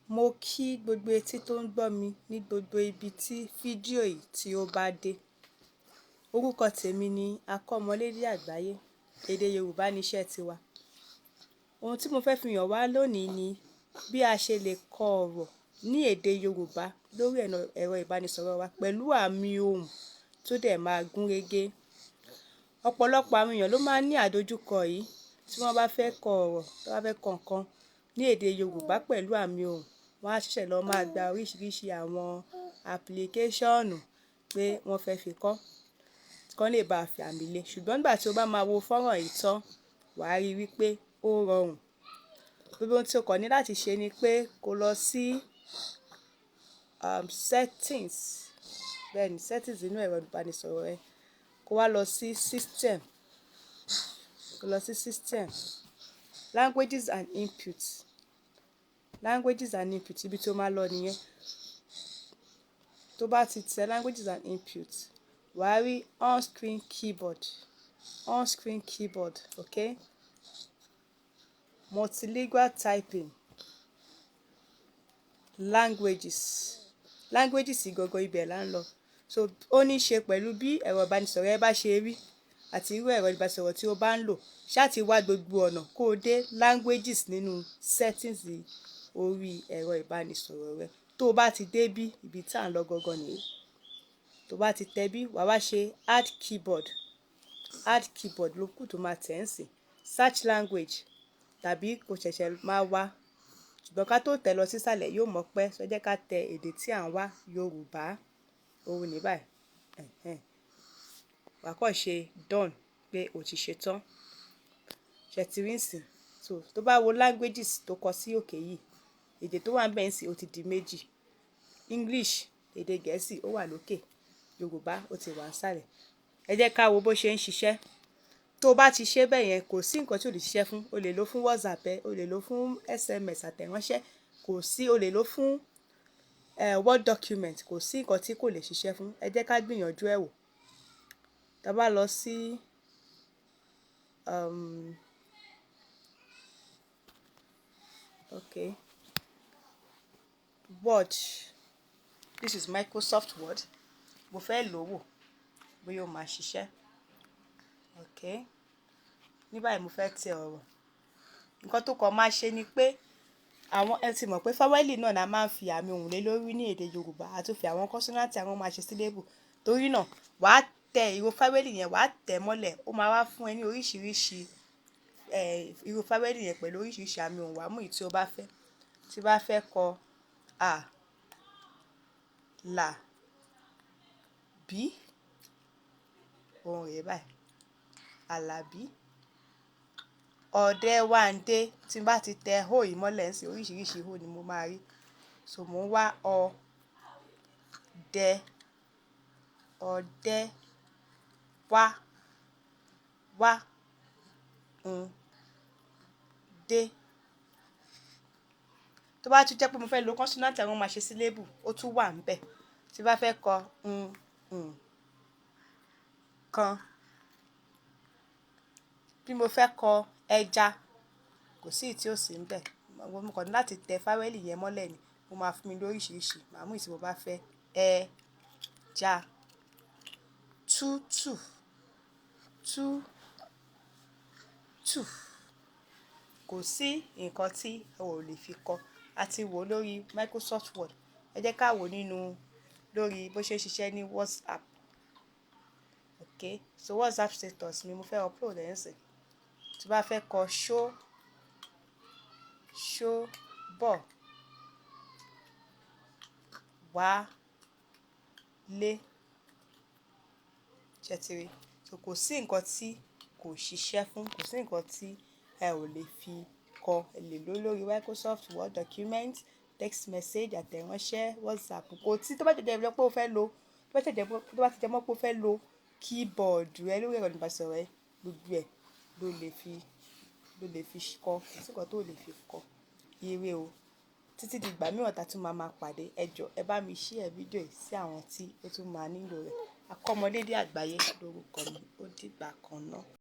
Mo kí gbogbo etí tó ń gbọ́ mi ní gbogbo ibi tí fídíò yìí tí ó bá dé. Orúkọ tèmi ni Akọ́mọlédè Àgbáyé. Èdè Yorùbá ni iṣẹ́ tiwa. Ohun tí mo fẹ́ fi hàn wá lónìí ni bí a ṣe lè kọ ọ̀rọ̀ ní èdè Yorùbá lórí ẹ̀rọ ìbánisọ̀rọ̀ wa pẹ̀lú àmì ohùn tó dẹ̀ máa gún régé. Ọ̀pọ̀lọpọ̀ àwọn èèyàn ló máa ń ní àdojúkọ yìí tí wọ́n bá fẹ́ kọ ọ̀rọ̀, tí wọ́n bá fẹ́ kọ nǹkan ní èdè Yorùbá pẹ̀lú àmì ohùn. Wọ́n á ṣẹ̀ṣẹ̀ lọ máa gba oríṣiríṣi àwọn apilikéṣọ̀nù pé wọ́n fẹ́ fi kọ́, kí wọ́n lè bá fi àmì lé. Ṣùgbọ́n nígbà tí o bá máa wo fọ́nrán yìí tán, wà á rí wípé ó rọrùn. Gbogbo ohun tí o kàn ní láti ṣe ni pé kó lọ sí settings, bẹ́ẹ̀ni settings nínú ẹ̀rọ ìbánisọ̀rọ̀ rẹ. Kó wá lọ sí system, kó lọ sí system, languages and inputs, languages and inputs ibi tí o máa lọ nìyẹn. Tó bá ti tẹ languages and inputs, wà á rí on-screen keyboard, on-screen keyboard, okay? Multilingual typing, languages, languages gangan ibẹ̀ là ń lọ. So ó ní í ṣe pẹ̀lú bí ẹ̀rọ ìbánisọ̀rọ̀ ẹ bá ṣe rí àti irú ẹ̀rọ ìbánisọ̀rọ̀ tí o bá ń lò. Ṣáà ti wá gbogbo ọ̀nà kó dé languages nínú settings orí ẹ̀rọ ìbánisọ̀rọ̀ rẹ. Tó bá ti dé bí ibi tí à ń lọ gangan nìyí. Tó bá ti tẹ bí, wà á wá ṣe add keyboard, add keyboard ló kù tó máa tẹ̀ ń sìn. Search language tàbí kó ṣẹ̀ṣẹ̀ máa wá. Ṣùgbọ́n ká tó tẹ̀ lọ sí ìsàlẹ̀ yóò mọ̀ pé ṣé jẹ́ ká tẹ èdè tí à ń wá Yorùbá. Òun ní báyìí. Wà á kàn ṣe done pé o ti ṣe tán. Ṣé ti rí ń sìn? So tó bá wo languages tó kọ sí òkè yìí, èdè tó wà ń bẹ̀ ń sìn ó ti di méjì. English, èdè Gẹ̀ẹ́sì ó wà lókè. Yorùbá ó ti wà ń sàlẹ̀. Ẹ jẹ́ ká wo bó ṣe ń ṣiṣẹ́. Tó bá ti ṣe bẹ́ẹ̀ yẹn, kò sí nǹkan tí ò lè ṣiṣẹ́ fún. O lè lò fún WhatsApp ẹ, o lè lò fún SMS àtẹ̀ránṣẹ́, kò sí, o lè lò fún Word document, kò sí nǹkan tí kò lè ṣiṣẹ́ fún. Ẹ jẹ́ ká gbìyànjú ẹ̀ wò. Tá bá lọ sí okay, Word. This is Microsoft Word. Mo fẹ́ lò wò bóyá ó máa ṣiṣẹ́. Okay. Ní báyìí mo fẹ́ tẹ ọ̀rọ̀. Nǹkan tó kàn máa ṣe ni pé àwọn ẹ ti mọ̀ pé fáwẹ́lì náà la máa ń fi àmì ohùn lé lórí ní èdè Yorùbá. A tún fi àwọn kọ́nsọ́náǹtì àwọn máa ṣe sílébù. Torí náà, wà á tẹ ìró fáwẹ́lì yẹn, wà á tẹ̀ mọ́lẹ̀. Ó máa wá fún ẹ ní oríṣiríṣi ìró fáwẹ́lì yẹn pẹ̀lú oríṣiríṣi àmì ohùn. Wà á mú èyí tí o bá fẹ́. Tí bá fẹ́ kọ a, la, bí, ohùn rẹ̀ báyìí. Àlàbí. Ọ̀dẹ́wàndé. Tí n bá ti tẹ ó yìí mọ́lẹ̀ ń sìn, oríṣiríṣi ó ni mo máa rí. So mò ń wá ọ, dẹ, ọdẹ, wá, wá, dé. Tó bá tún jẹ́ pé mo fẹ́ lo kọ́nsọ́náǹtì àwọn máa ṣe sílébù, ó tún wà níbẹ̀. Tí bá fẹ́ kọ kan, bí mo fẹ́ kọ ẹja, kò sí èyí tí ò sí níbẹ̀. Mo kàn ní láti tẹ fáwẹ́lì yẹn mọ́lẹ̀ ni. Ó máa fún mi lóríṣiríṣi. Màá mú èyí tí mo bá fẹ́. Ja, tútù, tútù. Kò sí nǹkan tí o ò lè fi kọ. A ti wò lórí Microsoft Word. Ẹ jẹ́ ká wò nínú lórí bó ṣe ń ṣiṣẹ́ ní WhatsApp. Okay. So WhatsApp status mi mo fẹ́ upload ẹ̀ ń sìn. Tí bá fẹ́ kọ show, show bọ̀, wá, lé. Ṣé ti rí? So kò sí nǹkan tí kò ṣiṣẹ́ fún. Kò sí nǹkan tí ẹ ò lè fi kọ. Ẹ lè lò lórí Microsoft Word document, text message, àtẹ̀ránṣẹ́, WhatsApp. Kò sí tó bá jẹ́ pé o fẹ́ lo, tó bá jẹ́ mọ́ pé o fẹ́ lo keyboard rẹ lórí ẹ̀rọ ìbánisọ̀rọ̀ rẹ, gbogbo ẹ̀ ló lè fi kọ. Kò sí nǹkan tó lè fi kọ. Ire o. Títí di ìgbà mìíràn tí a tún máa pàdé. Ẹ jọ̀ọ́ ẹ bá mi share fídíò yìí sí àwọn tí ó tún máa nílò rẹ̀. Akọ́mọlédè Àgbáyé lórúkọ mi. Ó dìgbà kan náà.